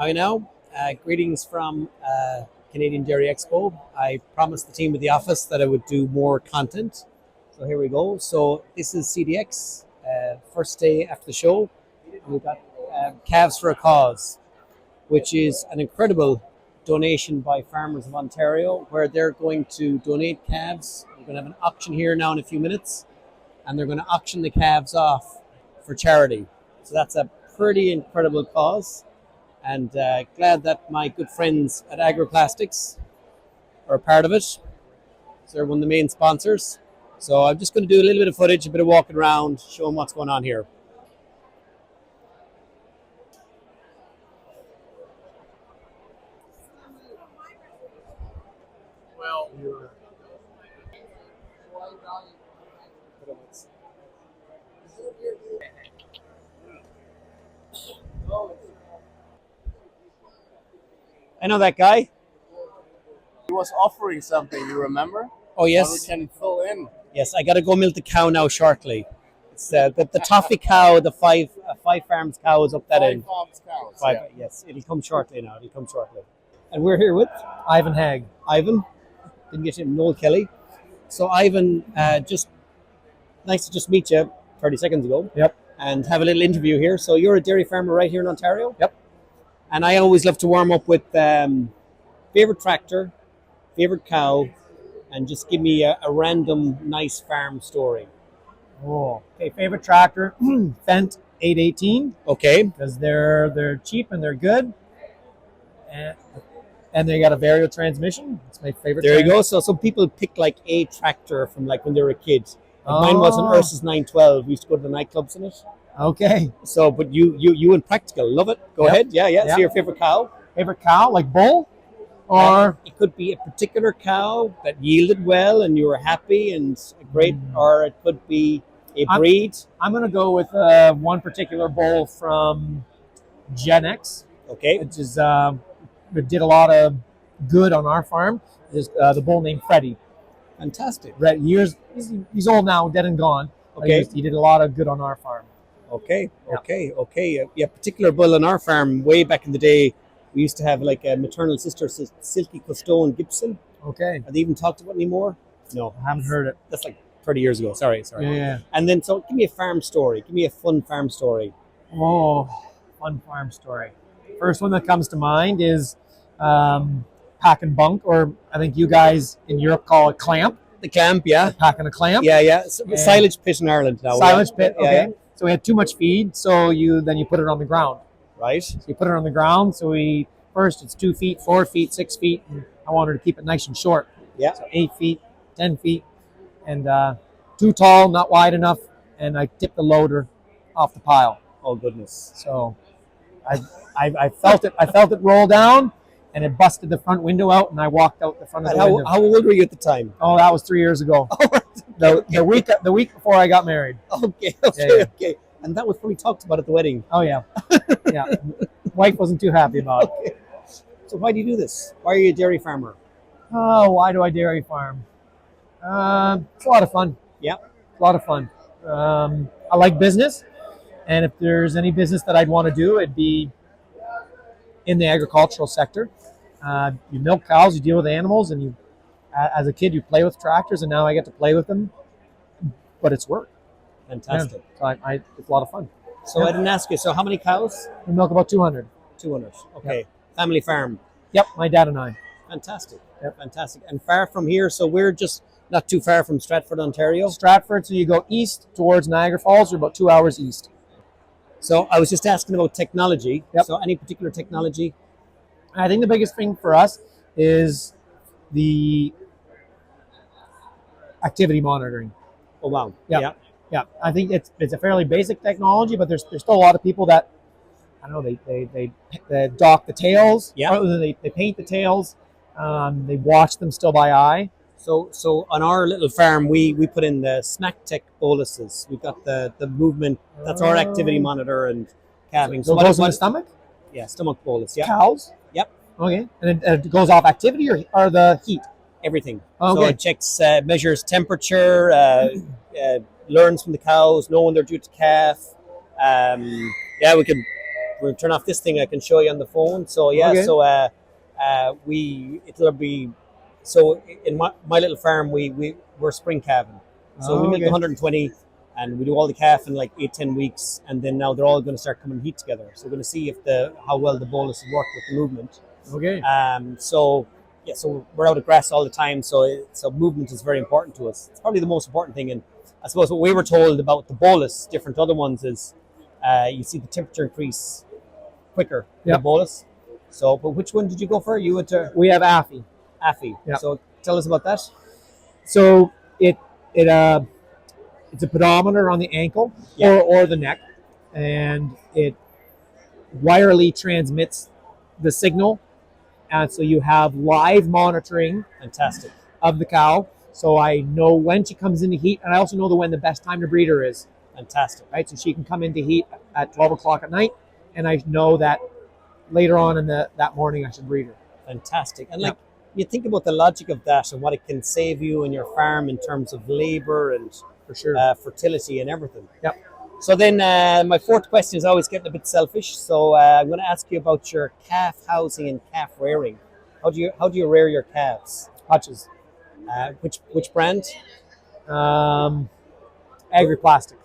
Hi now. Greetings from Canadian Dairy Expo. I promised the team at the office that I would do more content. So here we go. So this is CDX, first day after the show. And we've got Calves for a Cause, which is an incredible donation by farmers of Ontario where they're going to donate calves. We're going to have an auction here now in a few minutes, and they're going to auction the calves off for charity. So that's a pretty incredible cause. And glad that my good friends at Agroplastics are a part of it. So they're one of the main sponsors. So I'm just going to do a little bit of footage, a bit of walking around, showing what's going on here. Well, I know that guy. He was offering something, you remember? Oh, yes. Or we can fill in. Yes, I got to go milk the cow now shortly. It's the toffee cow, the five farms cow is up that end. Farms cows. Five, Yeah. yes, it'll come shortly now. It'll come shortly. And we're here with Ivan Hag. Ivan. Didn't get him, Noel Kelly. So Ivan, just nice to just meet you 30 seconds ago. Yep. And have a little interview here. So you're a dairy farmer right here in Ontario? Yep. And I always love to warm up with favorite tractor, favorite cow, and just give me a random nice farm story. Oh, okay. Favorite tractor, Fendt 818, Okay. because they're cheap and they're good, and they got a variable transmission. It's my favorite. There you go. So some people pick like a tractor from like when they were a kid. Like mine was an Ursus 912. We used to go to the nightclubs in it. Okay. So, but you in practical, love it. Go Yep. ahead. Yeah. Yep. So your favorite cow? Favorite cow, like bull, or It could be a particular cow that yielded well and you were happy and great, or it could be a breed. I'm gonna go with one particular bull from Gen X, Okay. which is it did a lot of good on our farm. Is the bull named Freddie. Fantastic. Years, he's old now, dead and gone. but Okay. he did a lot of good on our farm. Okay. Yeah. Okay. Yeah. Particular bull on our farm way back in the day. We used to have like a maternal sister, Silky Costone Gibson. Okay, Are they even talked about anymore? No. I haven't heard it. That's like 30 years ago. Sorry. Yeah. And then, so give me a farm story. Give me a fun farm story. Oh, fun farm story. First one that comes to mind is pack and bunk, or I think you guys in Europe call it clamp. The clamp, yeah. Packing a clamp. Yeah. So, silage pit in Ireland now. Silage pit. Yeah, Okay. yeah. So we had too much feed, so you put it on the ground. Right. So you put it on the ground. So first it's 2 feet, 4 feet, 6 feet. And I wanted to keep it nice and short. Yeah. So 8 feet, 10 feet, and too tall, not wide enough. And I tipped the loader off the pile. Oh, goodness. So I felt it. I felt it roll down, and it busted the front window out, and I walked out the front of And the window. how old were you at the time? Oh, that was 3 years ago. The week before I got married. Okay. Yeah. Okay. And that was probably talked about at the wedding. Oh yeah, yeah. Wife wasn't too happy about it. Okay. So why do you do this? Why are you a dairy farmer? Oh, why do I dairy farm? It's a lot of fun. Yeah. It's a lot of fun. I like business, and if there's any business that I'd want to do, it'd be in the agricultural sector. You milk cows, you deal with animals, and as a kid, you play with tractors, and now I get to play with them, but it's work. Fantastic. Yeah. So it's a lot of fun. So I didn't ask you. So how many cows? We milk about 200. 200. Okay. Family farm. Yep, my dad and I. Fantastic. Yep. Fantastic. And far from here, so we're just not too far from Stratford, Ontario. Stratford, so you go east towards Niagara Falls, you're about 2 hours east. So I was just asking about technology. Yep. So any particular technology? I think the biggest thing for us is the activity monitoring. Oh, wow. Yeah. Yeah, I think it's a fairly basic technology, but there's still a lot of people that, I don't know, they dock the tails, Yeah. or they paint the tails, they watch them still by eye. So on our little farm, we put in the Snack Tech boluses. We've got the movement. That's our activity monitor and calving. So it goes in the stomach? Yeah, stomach bolus. Yeah. Cows? Yep. Okay, and it goes off activity or the heat? Everything. Okay. So it checks, measures temperature, learns from the cows, know when they're due to calf. Yeah, we can we'll turn off this thing. I can show you on the phone. So yeah, Okay. so it'll be so in my little farm we're spring calving. So we milk Okay. 120, and we do all the calf in like 8-10 weeks, and then now they're all going to start coming heat together. So we're going to see if how well the bolus work with the movement. Okay. So yeah, so we're out of grass all the time. So movement is very important to us. It's probably the most important thing. And I suppose what we were told about the bolus, different to other ones, is you see the temperature increase quicker in the Yep. bolus. So, but which one did you go for? You went to We have AFI. AFI. Yep. So tell us about that. So it's a pedometer on the ankle Yeah. or the neck, and it wirely transmits the signal, and so you have live monitoring Fantastic. of the cow. So I know when she comes into heat, and I also know when the best time to breed her is. Fantastic. Right, so she can come into heat at 12 o'clock at night, and I know that later on in that morning I should breed her. Fantastic. And like you think about the logic of that and what it can save you and your farm in terms of labor and For sure. fertility and everything. Yep. So then my fourth question is always getting a bit selfish. So I'm going to ask you about your calf housing and calf rearing. How do you rear your calves? Hutches. Which brand? Agri-plastic.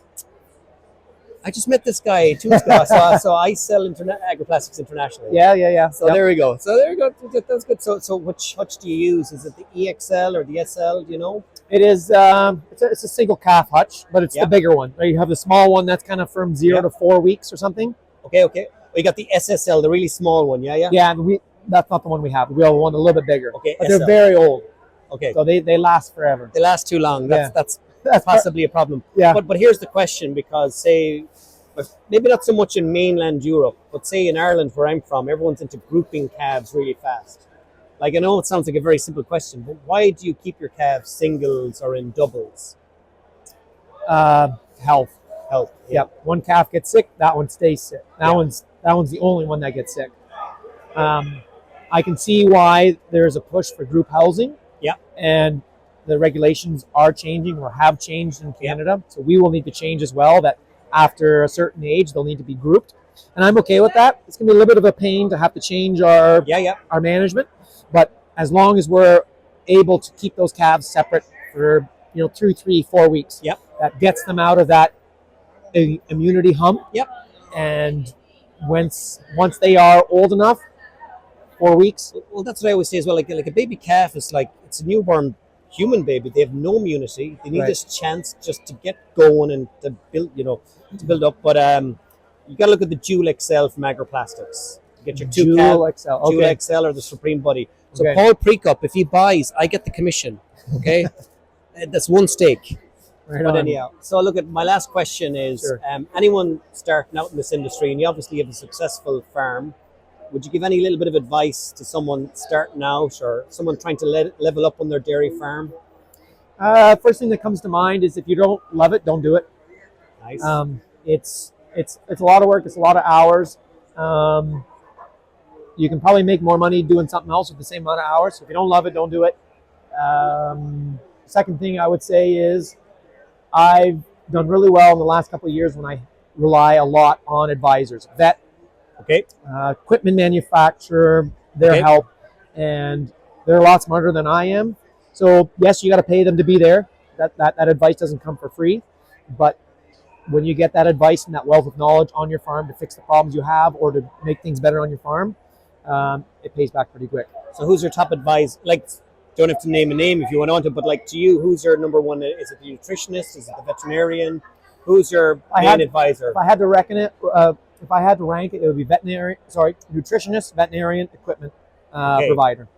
I just met this guy 2 weeks ago. So I sell Agri-Plastics internationally. Yeah. So there we go. That's good. So which hutch do you use? Is it the EXL or the SL? Do you know? It is. It's a single calf hutch, but it's the bigger one. Right? You have the small one that's kind of from 0 to 4 weeks or something. Okay. Well, you got the SSL, the really small one. Yeah. Yeah, and that's not the one we have. We have one a little bit bigger. Okay, but SL. they're very old, Okay. so they last forever. They last too long. That's possibly a problem. Yeah. But here's the question, because say maybe not so much in mainland Europe, but say in Ireland where I'm from, everyone's into grouping calves really fast. Like I know it sounds like a very simple question, but why do you keep your calves singles or in doubles? Health. Health. Yep. One calf gets sick, that one stays sick. That one's the only one that gets sick. I can see why there's a push for group housing. Yeah. And the regulations are changing or have changed in Canada. So we will need to change as well, that after a certain age, they'll need to be grouped. And I'm okay with that. It's going to be a little bit of a pain to have to change our management. But as long as we're able to keep those calves separate for 2, 3, 4 weeks, that gets them out of that immunity hump. Yep. And once they are old enough, 4 weeks. Well, that's what I always say as well. Like a baby calf is like, it's a newborn human baby. They have no immunity. They need this chance just to get going and to build up. But you got to look at the Dual XL from Agri-Plastics. You get your Dual XL. Okay. Dual XL or the Supreme Buddy. So Okay. Paul Precup, if he buys, I get the commission. Okay, that's one stake. Right But on. anyhow, so look at my last question is: Sure. anyone starting out in this industry, and you obviously have a successful farm, would you give any little bit of advice to someone starting out or someone trying to level up on their dairy farm? First thing that comes to mind is if you don't love it, don't do it. Nice. It's a lot of work. It's a lot of hours. You can probably make more money doing something else with the same amount of hours. So if you don't love it, don't do it. Second thing I would say is I've done really well in the last couple of years when I rely a lot on advisors, vet, equipment manufacturer, their help, and they're a lot smarter than I am. So yes, you got to pay them to be there. That advice doesn't come for free, but when you get that advice and that wealth of knowledge on your farm to fix the problems you have or to make things better on your farm, it pays back pretty quick. So who's your top advisor? Like, don't have to name a name if you want to, but like to you, who's your number one? Is it the nutritionist? Is it the veterinarian? Who's your main advisor? If I had to rank it, it would be nutritionist, veterinarian, equipment provider.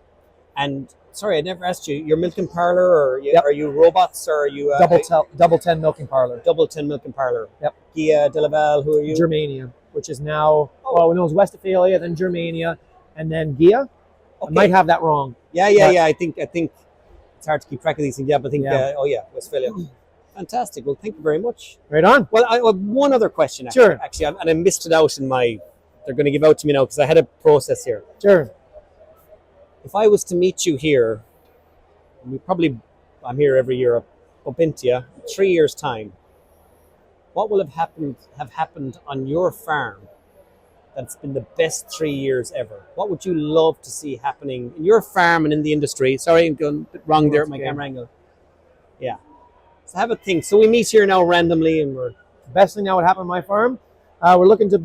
And sorry, I never asked you. Your milking parlor, or are you robots, or are you double 10 milking parlor? Double 10 milking parlor. Yep. Gia de Laval. Who are you? Germania, which is now when it was Westphalia, then Germania, and then Gia. I might have that wrong. Yeah. I think it's hard to keep track of these things. Yeah, but I think Westphalia. Fantastic. Well, thank you very much. Right on. Well, I have one other question. Actually, and I missed it out in my. They're going to give out to me now because I had a process here. Sure. If I was to meet you here, I'm here every year, up into you, 3 years' time, what will have happened on your farm that's been the best 3 years ever? What would you love to see happening in your farm and in the industry? Sorry, I'm going a bit wrong there at my camera angle. Yeah. So have a think. So we meet here now randomly, and we're Best thing that would happen on my farm, we're looking to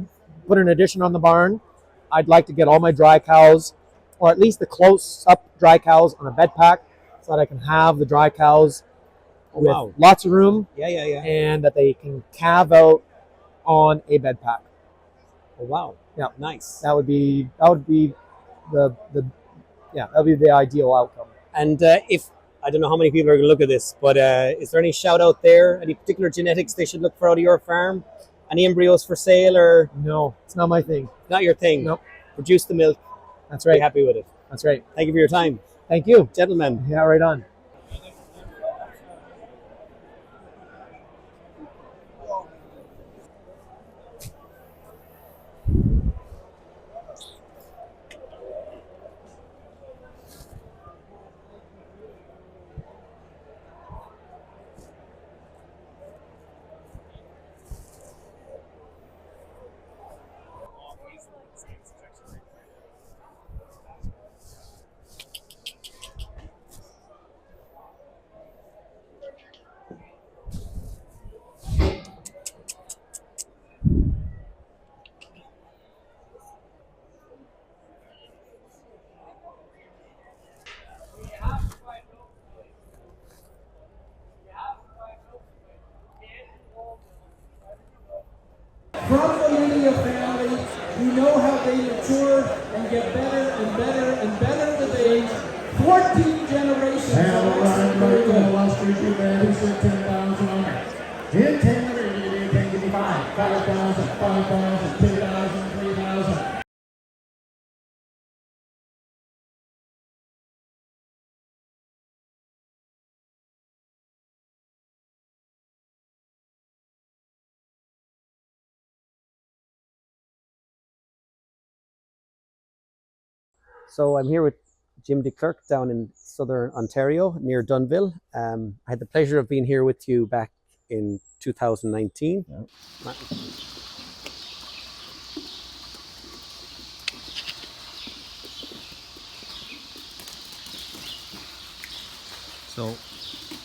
put an addition on the barn. I'd like to get all my dry cows, or at least the close-up dry cows, on a bed pack, so that I can have the dry cows with lots of room, yeah. and that they can calve out on a bed pack. Oh wow. Yeah. Nice. That would be the that would be the ideal outcome. And if I don't know how many people are going to look at this, but is there any shout out there? Any particular genetics they should look for out of your farm? Any embryos for sale, or No, it's not my thing. not your thing? Nope. Produce the milk. That's right. Be happy with it. That's right. Thank you for your time, Thank you, gentlemen. Yeah, right on. From the linear family, we know how they mature and get better and better and better with age. 14 generations. And all right, right from the Wall Street, you man, who said 10,000 on it? In 10 minutes, you can give me 5,000, 5,000, 2,000, 3,000. So I'm here with Jim DeKlerk down in southern Ontario near Dunville. I had the pleasure of being here with you back in 2019. Yep. So,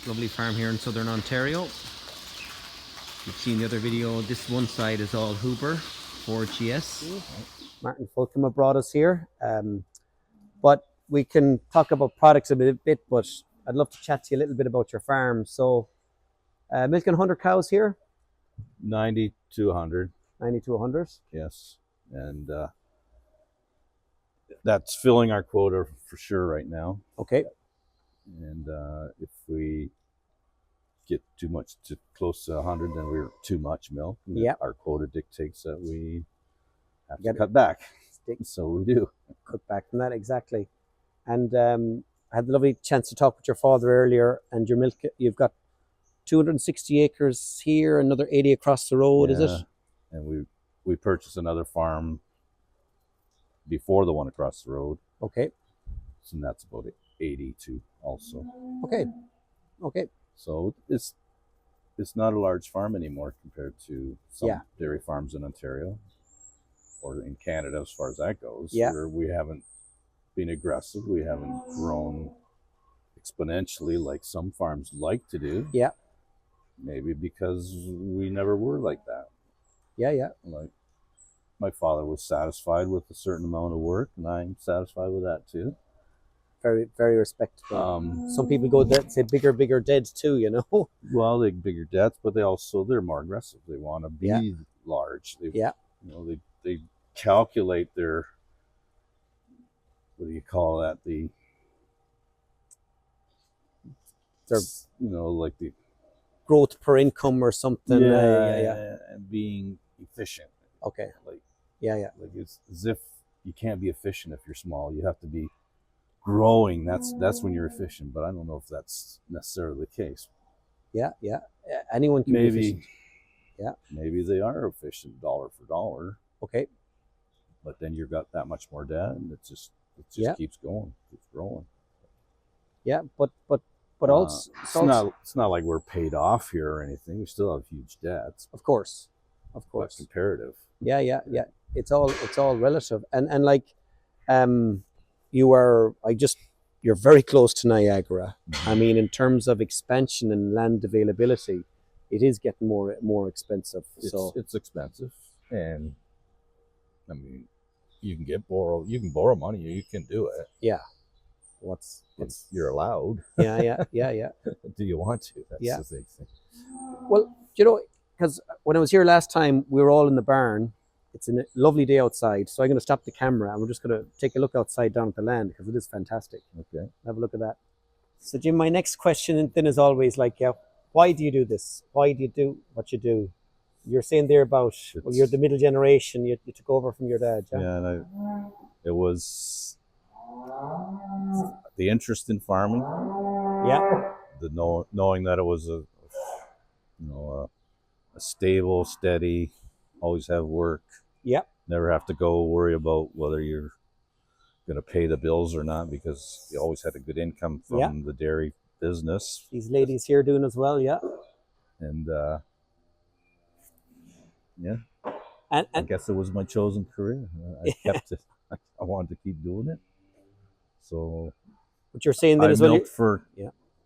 lovely farm here in southern Ontario. You've seen the other video. This one side is all Huber, 4GS. Martin Fulcum brought us here. But we can talk about products a bit, but I'd love to chat to you a little bit about your farm. So, milking 100 cows here? 90 to 100. 90 to 100? Yes. And that's filling our quota for sure right now. Okay. And if we get too much to close to 100, then we're too much milk. Yeah. Our quota dictates that we have to cut back. So we do. Cut back from that, exactly. And I had the lovely chance to talk with your father earlier, and your milk, you've got 260 acres here, another 80 across the road, is it? And we purchased another farm before the one across the road. Okay. So that's about 82 also. Okay. So it's not a large farm anymore compared to some dairy farms in Ontario or in Canada as far as that goes. Yeah. Where we haven't been aggressive. We haven't grown exponentially like some farms like to do. Yeah. Maybe because we never were like that. Yeah. Like my father was satisfied with a certain amount of work, and I'm satisfied with that too. Very, very respectful. Some people go there and say bigger dead too, you know? Well, they bigger debts, but they're more aggressive. They want to be large. They calculate their, what do you call that? Like the growth per income or something. And being efficient. Okay. Like it's as if you can't be efficient if you're small. You have to be growing. That's when you're efficient. But I don't know if that's necessarily the case. Yeah. Anyone can be efficient. Yeah. Maybe they are efficient dollar for dollar. Okay. But then you've got that much more debt, and it just keeps going, keeps growing. Yeah, but also it's not like we're paid off here or anything. We still have huge debts. Of course. But comparative. Yeah. it's all relative. And like, you're very close to Niagara. I mean, in terms of expansion and land availability, it is getting more expensive. It's expensive, and I mean, you can borrow money. You can do it. Yeah. You're allowed. Yeah. Do you want to? That's the thing. Well, because when I was here last time, we were all in the barn. It's a lovely day outside, so I'm going to stop the camera and we're just going to take a look outside down at the land because it is fantastic. Okay. Have a look at that. So, Jim, my next question then is always like, why do you do this? Why do you do what you do? You're saying there about you're the middle generation. You took over from your dad. Yeah, and it was the interest in farming. Yeah. The knowing that it was a stable, steady, always have work. Yeah. Never have to go worry about whether you're going to pay the bills or not, because you always had a good income from the dairy business. These ladies here doing as well, yeah. And I guess it was my chosen career. I kept it. I wanted to keep doing it. So what you're saying then I as well, milked for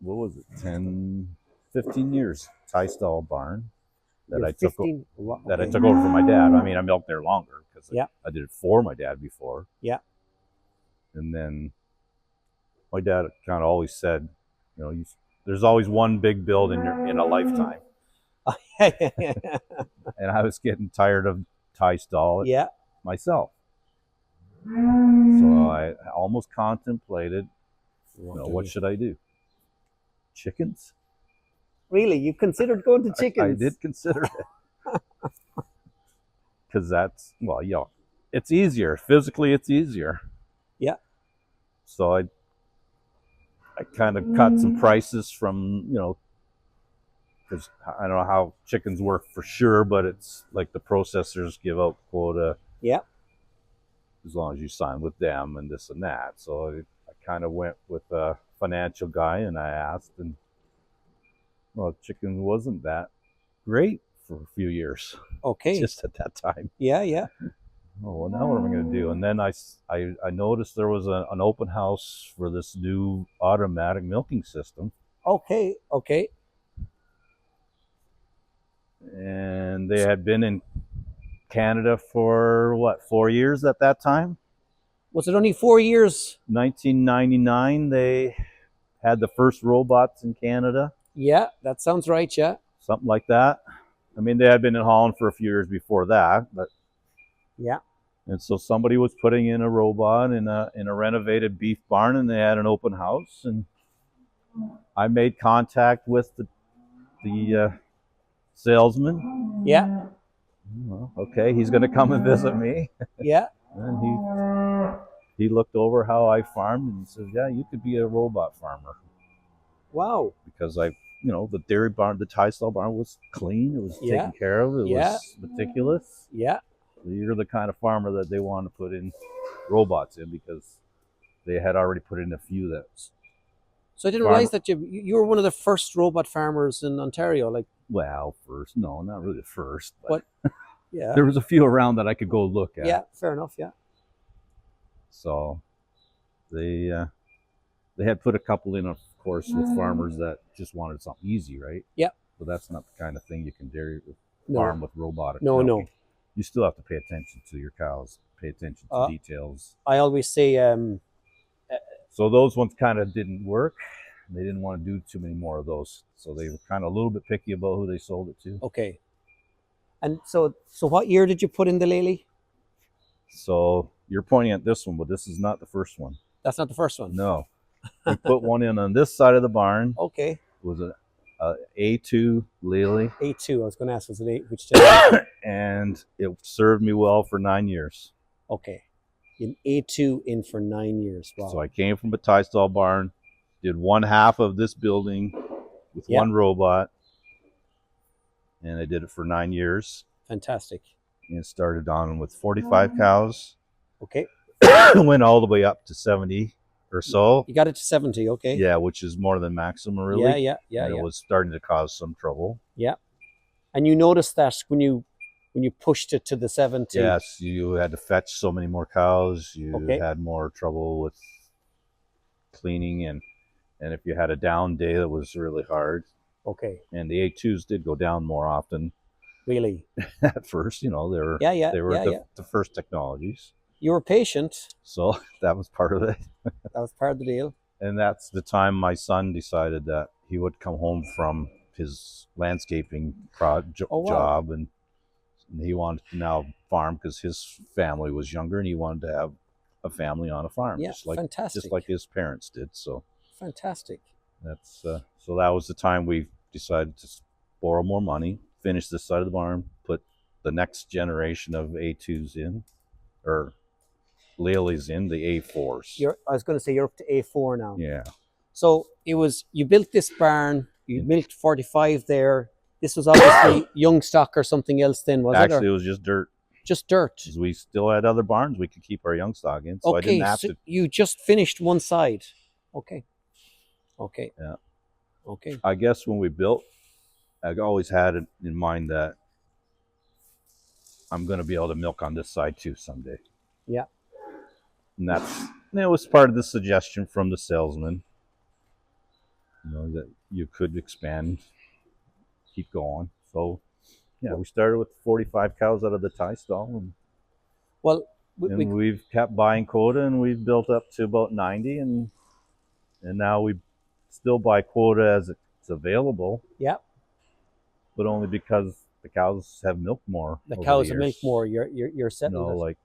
what was it, 10, 15 years, tie stall barn that I took over from my dad. I mean, I milked there longer because I did it for my dad before. Yeah. And then my dad kind of always said, there's always one big build in a lifetime. And I was getting tired of tie stall myself. So I almost contemplated, what should I do? Chickens? Really? You considered going to chickens? I did consider it. Because that's, it's easier. Physically, it's easier. Yeah. So I kind of cut some prices from, because I don't know how chickens work for sure, but it's like the processors give out quota. Yeah. As long as you sign with them and this and that. So I kind of went with a financial guy and I asked, and chicken wasn't that great for a few years. Okay. Just at that time. Yeah. Oh, well, now what am I going to do? And then I noticed there was an open house for this new automatic milking system. Okay. And they had been in Canada for 4 years at that time? Was it only 4 years? 1999, they had the first robots in Canada. Yeah, that sounds right, yeah. Something like that. I mean, they had been in Holland for a few years before that, but yeah. And so somebody was putting in a robot in a renovated beef barn, and they had an open house, and I made contact with the salesman. Yeah. Well, okay, he's going to come and visit me. Yeah. And he looked over how I farmed and said, "Yeah, you could be a robot farmer." Wow. Because the dairy barn, the tie stall barn was clean. It was taken care of. It was meticulous. Yeah. You're the kind of farmer that they want to put in robots in, because they had already put in a few that. So I didn't realize that you were one of the first robot farmers in Ontario. First, no, not really first, but yeah, there was a few around that I could go look at. Yeah, fair enough. Yeah. So they had put a couple in, of course, with farmers that just wanted something easy, right? Yeah. But that's not the kind of thing you can farm with robotic. No. You still have to pay attention to your cows, pay attention to details. I always say. So those ones kind of didn't work. They didn't want to do too many more of those. So they were kind of a little bit picky about who they sold it to. Okay. And so what year did you put in the Lely? So you're pointing at this one, but this is not the first one. That's not the first one? No. We put one in on this side of the barn. Okay. It was a A2 Lely. A2, I was going to ask, was it which generation? And it served me well for 9 years. Okay. An A2 in for 9 years. Wow. So I came from a tie stall barn, did one half of this building with one robot, and I did it for 9 years. Fantastic. And started on with 45 cows. Okay. Went all the way up to 70 or so. You got it to 70, okay. Yeah, which is more than maximum, really. Yeah. And it was starting to cause some trouble. Yeah. And you noticed that when you when you pushed it to the 70. Yes, you had to fetch so many more cows. You Okay. had more trouble with cleaning, and if you had a down day, that was really hard. Okay. And the A2s did go down more often Really? at first. They were the first technologies. You were patient. So that was part of it. That was part of the deal. And that's the time my son decided that he would come home from his landscaping job, and he wanted to now farm because his family was younger and he wanted to have a family on a farm, fantastic. just like his parents did. So fantastic. That's so that was the time we decided to borrow more money, finish this side of the barn, put the next generation of A2s in, or Lely's in, the A4s. I was going to say you're up to A4 now. Yeah. So you built this barn, you milked 45 there. This was obviously young stock or something else then, was it? Actually, it was just dirt. Just dirt. Because we still had other barns we could keep our young stock in, so I didn't have to. You just finished one side. Okay. Yeah. Okay. I guess when we built, I always had it in mind that I'm going to be able to milk on this side too someday. Yeah. And that was part of the suggestion from the salesman. That you could expand, keep going. So, yeah, we started with 45 cows out of the tie stall, and we've kept buying quota, and we've built up to about 90, and now we still buy quota as it's available. Yeah. But only because the cows have milked more. The cows have milked more. You're settled.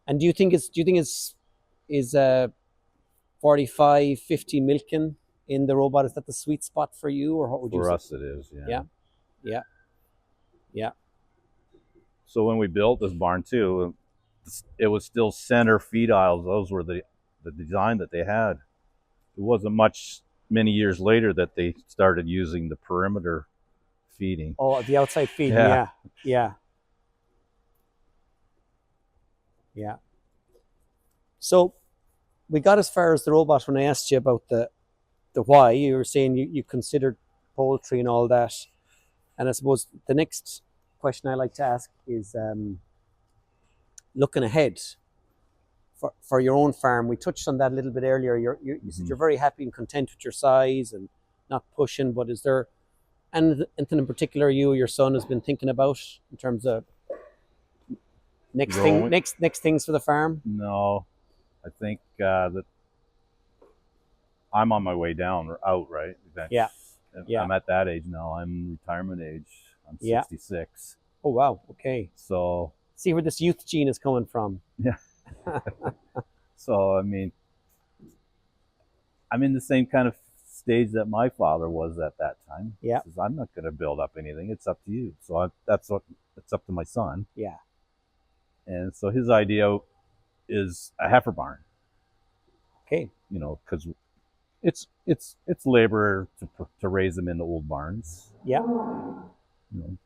And do you think is 45, 50 milking in the robot, is that the sweet spot for you, or what would you say? For us it is, yeah. Yeah. So when we built this barn too, it was still center feed aisles. Those were the design that they had. It wasn't many years later that they started using the perimeter feeding. Oh, the outside feeding, yeah. So we got as far as the robot when I asked you about the why. You were saying you considered poultry and all that. And I suppose the next question I like to ask is looking ahead for your own farm. We touched on that a little bit earlier. You said you're very happy and content with your size and not pushing, but is there anything in particular you or your son has been thinking about in terms of next things for the farm? No, I think that I'm on my way out, right? Yeah. I'm at that age now. I'm retirement age. I'm 66. Oh, wow. Okay. So see where this youth gene is coming from. Yeah. So, I mean, I'm in the same kind of stage that my father was at that time. Yeah. He says, I'm not going to build up anything. It's up to you. So it's up to my son. Yeah. And so his idea is a heifer barn. Okay. Because it's labor to raise them in the old barns. Yeah.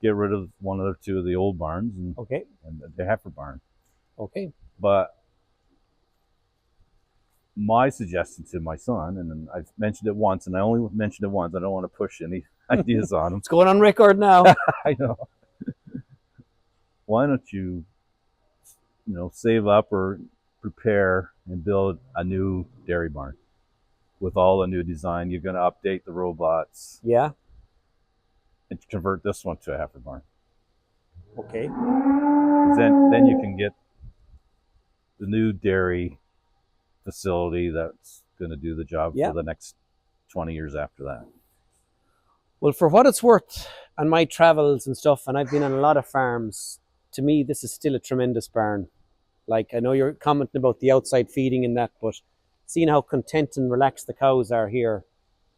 Get rid of one or two of the old barns and the heifer barn. Okay. But my suggestion to my son, and I've mentioned it once, and I only mentioned it once. I don't want to push any ideas on him. It's going on record now. I know. Why don't you, save up or prepare and build a new dairy barn with all the new design? You're going to update the robots. Yeah. And convert this one to a heifer barn. Okay. Then you can get the new dairy facility that's going to do the job for the next 20 years after that. Well, for what it's worth, on my travels and stuff, and I've been on a lot of farms, to me, this is still a tremendous barn. Like, I know you're commenting about the outside feeding and that, but seeing how content and relaxed the cows are here.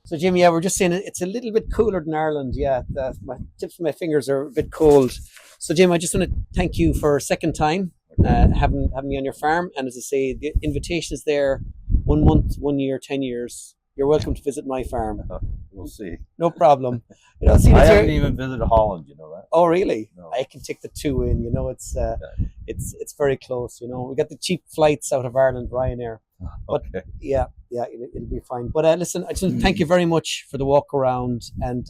So, Jim, we're just saying it's a little bit cooler than Ireland. Yeah, my tips of my fingers are a bit cold. So, Jim, I just want to thank you for a second time having me on your farm. And as I say, the invitation is there. 1 month, 1 year, 10 years. You're welcome to visit my farm. We'll see. No problem. I haven't even visited Holland. You know that? Oh, really? No. I can take the 2 in. It's very close. We got the cheap flights out of Ireland, Ryanair. But yeah, it'll be fine. But listen, I just thank you very much for the walk around, and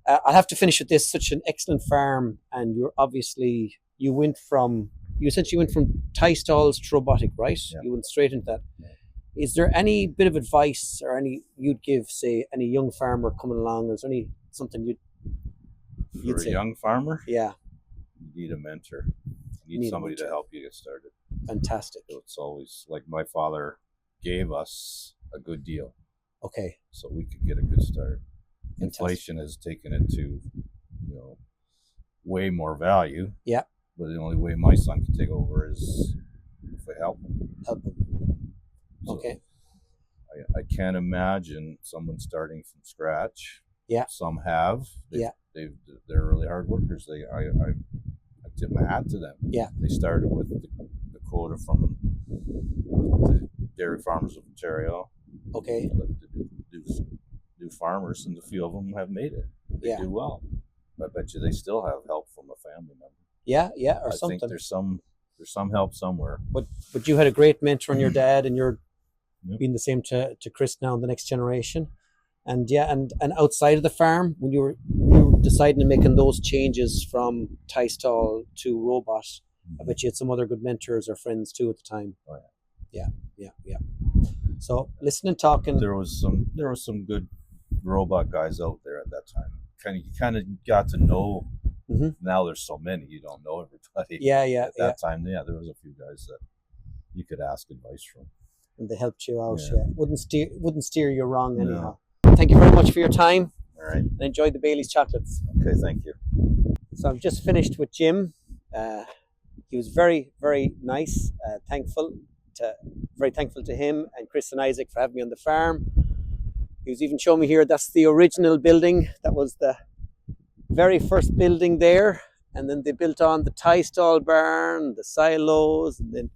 I'll have to finish with this. Such an excellent farm, and you essentially went from tie stalls to robotic, right? Yeah. You went straight into that. Is there any bit of advice or any you'd give, say, any young farmer coming along? Is there something you'd For say? a young farmer, Yeah, you need a mentor. You need Need a somebody to mentor. help you get started. fantastic. So it's always like my father gave us a good deal Okay, so we could get a good start. fantastic. Inflation has taken it to, way more value. Yeah. But the only way my son can take over is if I help him. Help them. So Okay. I can't imagine someone starting from scratch. Yeah. Some have. Yeah. They're really hard workers. I tip my hat to them. Yeah. They started with the quota from the Dairy Farmers of Ontario. Okay. Like the new farmers, and a few of them have made it. They Yeah. do well. I bet you they still have help from a family member. Yeah, or I something. think there's some help somewhere. But you had a great mentor in your dad, and you're Yep. being the same to Chris now, the next generation. And and outside of the farm, when you were deciding and making those changes from tie stall to robot, I bet you had some other good mentors or friends too at the time. Oh, yeah. So listening and talking. There was some good robot guys out there at that time. You kind of got to know. Mhm. Now there's so many, you don't know everybody. Yeah. At that time, there was a few guys that you could ask advice from. And they helped you out. Yeah. Yeah. Wouldn't steer you wrong No. anyhow. Thank you very much for your time. All right. And enjoyed the Bailey's chocolates. Okay. Thank you. So I've just finished with Jim. He was very, very nice. Very thankful to him and Chris and Isaac for having me on the farm. He was even showing me here. That's the original building. That was the very first building there, and then they built on the tie stall barn, the silos, and then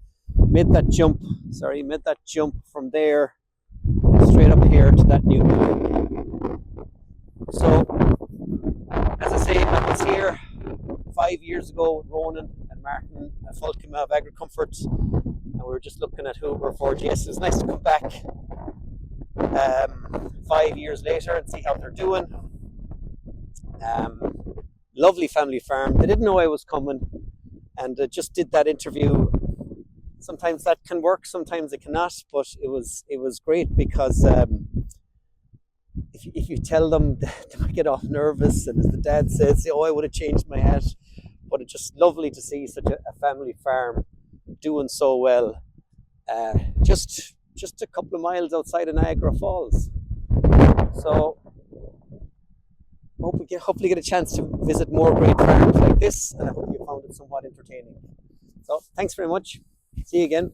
made that jump from there straight up here to that new building. So, as I say, I was here 5 years ago with Ronan and Martin at Fulcum of Agri-Comfort, and we were just looking at who we're for. Yes, it's nice to come back 5 years later and see how they're doing. Lovely family farm. They didn't know I was coming, and just did that interview. Sometimes that can work, sometimes it cannot, but it was great because if you tell them, they might get all nervous, and as the dad says, "Oh, I would have changed my hat." But it's just lovely to see such a family farm doing so well. Just a couple of miles outside of Niagara Falls. So hopefully get a chance to visit more great farms like this, and I hope you found it somewhat entertaining. So thanks very much. See you again.